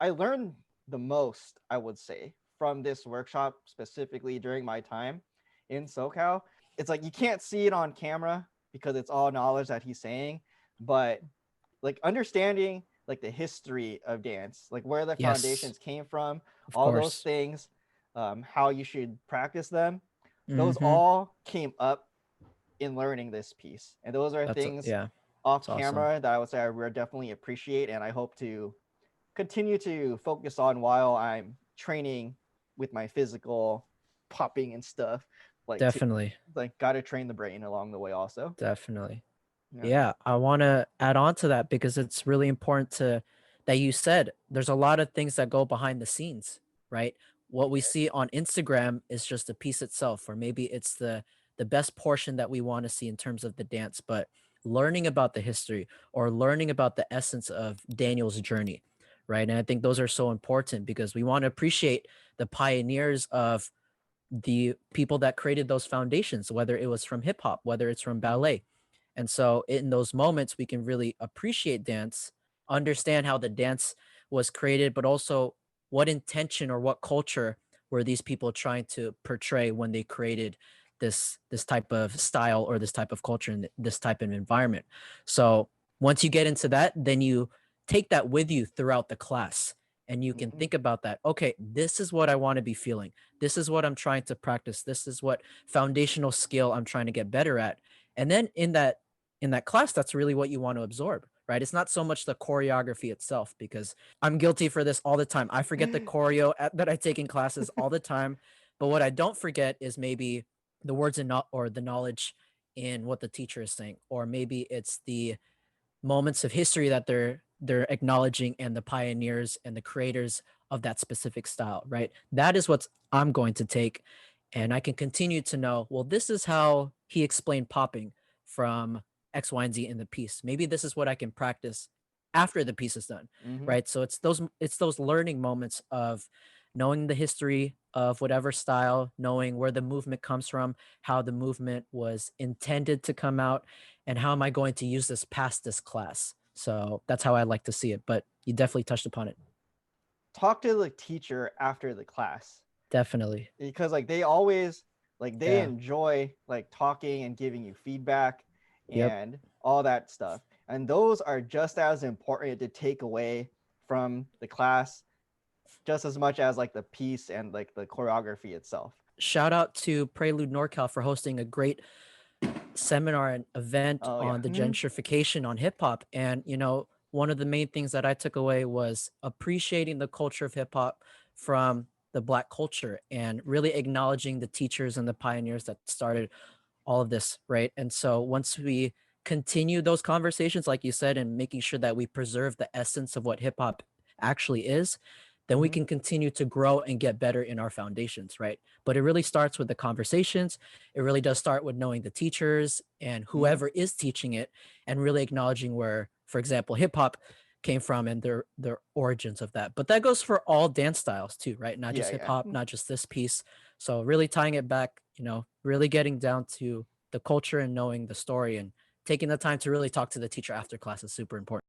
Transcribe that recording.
I learned the most, I would say, from this workshop, specifically during my time in SoCal. It's like you can't see it on camera because it's all knowledge that he's saying, but like understanding like the history of dance, like where the Yes, foundations came from, of all those course. things, how you should practice them, those Mm-hmm. all came up in learning this piece. And those are things Yeah, off it's awesome. camera that I would say I would definitely appreciate. And I hope to continue to focus on while I'm training with my physical popping and stuff. Like to Definitely. like gotta train the brain along the way also. Definitely. Yeah. Yeah, I want to add on to that because it's really important to that you said there's a lot of things that go behind the scenes, right? What we see on Instagram is just a piece itself, or maybe it's the best portion that we want to see in terms of the dance, but learning about the history or learning about the essence of Daniel's journey, right? And I think those are so important because we want to appreciate the pioneers of the people that created those foundations, whether it was from hip hop, whether it's from Mhm. ballet. And so in those moments, we can really appreciate dance, understand how the dance was created, but also what intention or what culture were these people trying to portray when they created this type of style or this type of culture and this type of environment. So once you get into that, then you take that with you throughout the class and you can Mhm. think about that. Okay, this is what I want to be feeling. This is what I'm trying to practice. This is what foundational skill I'm trying to get better at. And then in that class, that's really what you want to absorb, right? It's not so much the choreography itself, because I'm guilty for this all the time. I forget the that I take in classes all the time. But what I don't forget is maybe the words and not or the knowledge in what the teacher is saying, or maybe it's the moments of history that they're acknowledging and the pioneers and the creators of that specific style, right? That is what I'm going to take, and I can continue to know, well, this is how he explained popping from X, Y, and Z in the piece. Maybe this is what I can practice after the piece is done, Mhm. right? So it's those learning moments of knowing the history of whatever style, knowing where the movement comes from, how the movement was intended to come out, and how am I going to use this past this class? So that's how I like to see it. But you definitely touched upon it. Talk to the teacher after the class Definitely. because like they always like they Yeah. enjoy like talking and giving you feedback Yep. and all that stuff. And those are just as important to take away from the class just as much as like the piece and like the choreography itself. Shout out to Prelude NorCal for hosting a great seminar and event Oh yeah. on the gentrification on hip hop. And, one of the main things that I took away was appreciating the culture of hip hop from the Black culture and really acknowledging the teachers and the pioneers that started all of this, right? And so once we continue those conversations, like you said, and making sure that we preserve the essence of what hip hop actually is, then we Mhm. can continue to grow and get better in our foundations, right? But it really starts with the conversations. It really does start with knowing the teachers and Mhm. whoever is teaching it, and really acknowledging where, for example, hip hop came from and their origins of that. But that goes for all dance styles too, right? Not Yeah, just hip yeah. hop, not just this piece. So really tying it back, really getting down to the culture and knowing the story and taking the time to really talk to the teacher after class is super important.